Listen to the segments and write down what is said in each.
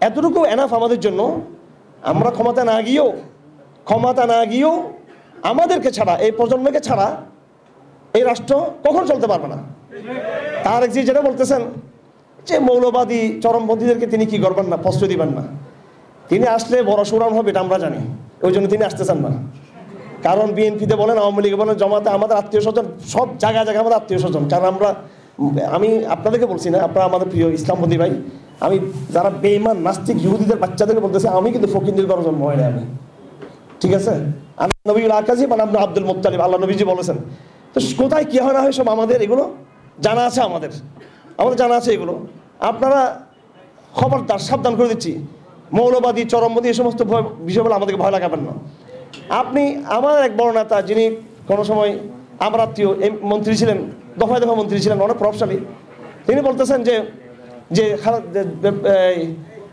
এতটুকু এনাফ আমাদের জন্য। আমরা ক্ষমতা না গিয়েও আমাদেরকে ছাড়া, এই প্রজন্মকে ছাড়া এই রাষ্ট্র কখন চলতে পারবে না। তারেক জি যেটা বলতেছেন যে মৌলবাদী চরমপন্থীদেরকে তিনি কি করবেন না, প্রশ্রয় দিবেন না, তিনি আসলে বড় সুরাম হবে এটা আমরা জানি, ওই জন্য তিনি আসতেছেন না। কারণ বিএনপিতে বলেন, আওয়ামী লীগে বলেন, জমাতে আমাদের আত্মীয় স্বজন, সব জায়গায় জায়গায় আমাদের আত্মীয় স্বজন। কারণ আমি আপনাদেরকে বলছি না, আপনারা আমাদের প্রিয় ইসলামপন্থী ভাই, আমি যারা বেঈমান নাস্তিক ইহুদিদের বাচ্চাদেরকে বলতেছি, আমি কিন্তু ফকিরদের ঘরে জন্ম হয় না আমি, ঠিক আছে? আমি নবীউল আকাশী মানে আপনার আব্দুল মুত্তালিব, আল্লাহ নবীজি বলেছেন। তো কোথায় কি হয় না হয় সব আমাদের এগুলো জানা আছে, আমাদের জানা আছে এগুলো। আপনারা খবরদার সাবধান করে দিচ্ছি, মৌলবাদী চরমবাদী এই সমস্ত বিষয়গুলো আমাদেরকে ভয় লাগাবেন না। আপনি আমার এক বড় নেতা, যিনি কোনো সময় আমার আত্মীয় মন্ত্রী ছিলেন, দফায় দফা মন্ত্রী ছিলেন, অনেক প্রভাবশালী, তিনি বলতেছেন যে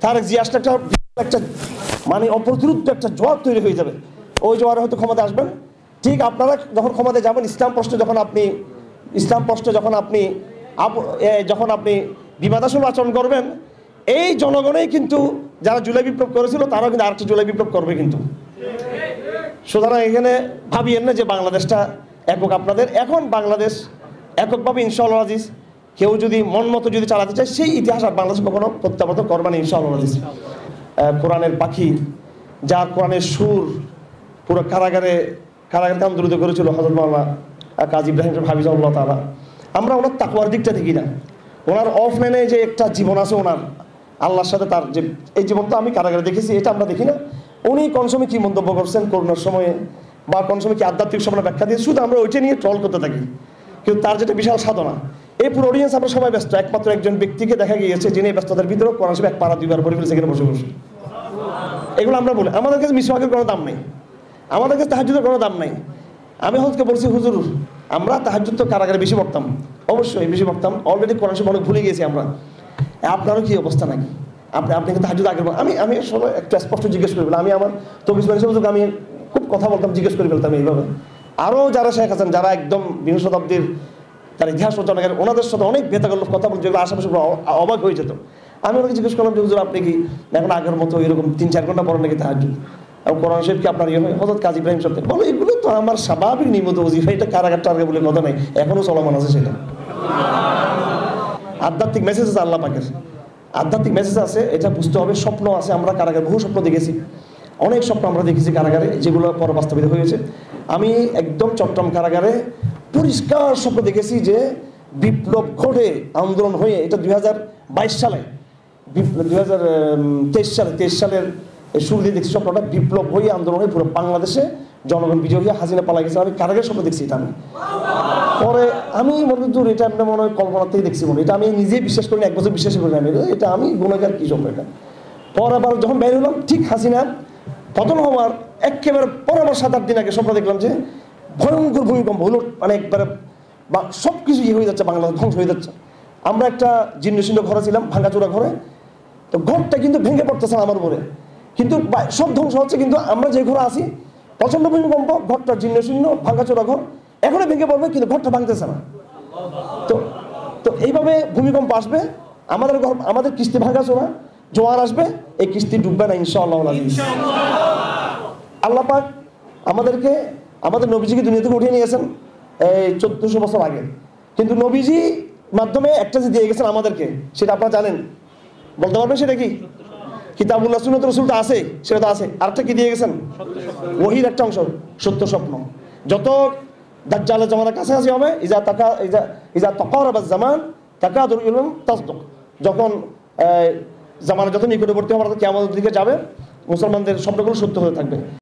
তারেক জি আসলে একটা মানে অপ্রতিরোধ একটা জোয়ার তৈরি হয়ে যাবে, ওই জোয়ারে হয়তো ক্ষমতা আসবেন। ঠিক আপনারা যখন ক্ষমতায় যাবেন, ইসলাম প্রশ্নে যখন আপনি বিবাদাসুল আচরণ করবেন, এই জনগণই কিন্তু যারা জুলাই বিপ্লব করেছিল তারাও কিন্তু আরেকটা জুলাই বিপ্লব করবে কিন্তু। সুতরাং এখানে ভাবিয়েন না যে বাংলাদেশটা একক আপনাদের। এখন বাংলাদেশ এককভাবে ইনশাআল্লাহ আজিজ কেউ যদি মন মতো যদি চালাতে চায়, সেই ইতিহাস আর বাংলাদেশ কখনো প্রত্যাবর্তন করবে না ইনশাআল্লাহ আজিজ। কোরআনের পাখি, যার কোরআনের সুর পুরো কারাগারে আন্দোলিত করেছিল হযরত মাওলানা কাজী ইব্রাহিম হাফিজাহুল্লাহ তাআলা। আমরা ওনার তাকওয়ার দিকটা দেখি না, ওনার অফলাইনে যে একটা জীবন আছে ওনার আল্লাহর সাথে, তার যে এই জীবনটা আমি কারাগারে দেখেছি, এটা আমরা দেখি না। উনি কোন সময় কি মন্তব্য করছেন করোনার সময়ে, বা কোন সময় কি আধ্যাত্মিক স্বপ্ন ব্যাখ্যা দিয়ে, শুধু আমরা ওইটা নিয়ে ট্রল করতে থাকি। কিন্তু তার যেটা বিশাল সাধনা, এই পুরো অডিয়েন্স আমরা সবাই ব্যস্ত, একমাত্র একজন ব্যক্তিকে দেখা গিয়েছে যিনি ব্যস্ততার ভিতরে কোরআন শরীফ এক পারা দুইবার পড়ে ফেলেছে এখানে বসে বসে। এগুলো আমরা বলি, আমাদের কাছে মিসওয়াকের কোনো দাম নেই, আমাদের কাছে তাহাজ্জুদের কোনো দাম নাই। আমি হজকে বলছি, হুজুর আমরা তাহাজ্জুদ তো কারাগারে বেশি পড়তাম, অবশ্যই বেশি পড়তাম, অলরেডি কোরআন শরীফ অনেক ভুলে গেছি আমরা। আপনারও কি অবস্থা নাকি? আপনি কিন্তু তাহাজ্জুদ আগের আমি সবাই একটু স্পষ্ট জিজ্ঞেস করে ফেললাম। আমি আমার তবিজ আমি খুব কথা বলতাম, জিজ্ঞেস করে ফেলতাম এইভাবে। আরও যারা শেখ আছেন, যারা একদম বিংশ শতাব্দীর তার ইতিহাস রচনাকারী, ওনাদের সাথে অনেক ভেতাগল্প কথা বলছে, যেগুলো আশেপাশে অবাক হয়ে যেত। আমি ওনাকে জিজ্ঞেস করলাম যে হুজুর আপনি কি এখন আগের মতো এরকম 3-4 ঘন্টা পড়েন নাকি তাহাজ্জুদ, এবং কোরআন শরীফ কি আপনার ইয়ে হয়? হযরত কাজী ইব্রাহিম সাহেব বলো, এগুলো তো আমার স্বাভাবিক নিয়মিত ওজিফা, এটা কারাগার টার্গে বলে কথা নেই, এখনো চলমান আছে সেটা। আধ্যাত্মিক মেসেজ আছে আল্লাহ পাকের, আধ্যাত্মিক মেসেজ আছে, এটা বুঝতে হবে। স্বপ্ন আছে, আমরা কারাগারে বহু স্বপ্ন দেখেছি, অনেক স্বপ্ন আমরা দেখেছি কারাগারে, যেগুলো পরে বাস্তবিত হয়েছে। আমি একদম চট্টগ্রাম কারাগারে পরিষ্কার স্বপ্ন দেখেছি যে বিপ্লব ঘটে, আন্দোলন হয়ে, এটা 2022 সালে, 2023 সালের শুরু দিয়ে দেখছি স্বপ্নটা, বিপ্লব হয়ে আন্দোলন হয়ে পুরো বাংলাদেশে জনগণ বিজয় হয়ে হাসিনা পালা গেছে। আমি কারাগারের স্বপ্ন দেখছি এটা। আমি পরে আমি মনে করি এটা আমরা মনে হয় কল্পনাতেই দেখছি, মনে এটা আমি নিজেই বিশ্বাস করি না, 1 বছর বিশ্বাস করি না আমি, এটা আমি গুণাগার কি স্বপ্ন এটা। পরে আবার যখন বের হলাম, ঠিক হাসিনা পতন হওয়ার একেবারে পরে আবার 7-8 দিন আগে স্বপ্ন দেখলাম যে ভয়ঙ্কর ভূমিকম্প হলো, মানে একবারে সব কিছু ইয়ে হয়ে যাচ্ছে, বাংলাদেশ ধ্বংস হয়ে যাচ্ছে। আমরা একটা জীর্ণশীর্ণ ঘরে ছিলাম, ভাঙাচোরা ঘরে, তো ঘরটা কিন্তু ভেঙে পড়তেছে আমার উপরে, কিন্তু সব ধ্বংস হচ্ছে, কিন্তু আমরা যে ঘরে আছি প্রচন্ড ভূমিকম্প, ঘরটা জীর্ণশীর্ণ ভাঙাচোরা ঘর, এখনো ভেঙে পড়বে কিন্তু ঘরটা ভাঙতেছে না। তো এইভাবে ভূমিকম্প আসবে, আমাদের ঘর, আমাদের কিস্তি ভাঙাচোরা, জোয়ার আসবে, এই কিস্তি ডুববে না ইনশাআল্লাহ। আল্লাহ পাক আমাদেরকে, আমাদের নবীজিকে দুনিয়া থেকে উঠিয়ে নিয়েছেন এই 1400 বছর আগে, কিন্তু নবীজি মাধ্যমে একটা যে দিয়ে গেছেন আমাদেরকে, সেটা আপনারা জানেন, বলতে পারবেন সেটা কি? কিতাবুল্লাহ সুন্নাত রাসূল তো আছে, সেটা তো আছে। আরেকটা কি দিয়ে গেছেন? ওহীর একটা অংশ, সত্য স্বপ্ন। যত দাজ্জালের জামানা কাছাকাছি হবে, ইজা তাকারাবা জামান তাকাদুল ইলম তাসদুক, যখন জামানা যত নিকটবর্তী হবে, কিয়ামতের দিকে যাবে, মুসলমানদের স্বপ্নগুলো সত্য হয়ে থাকবে।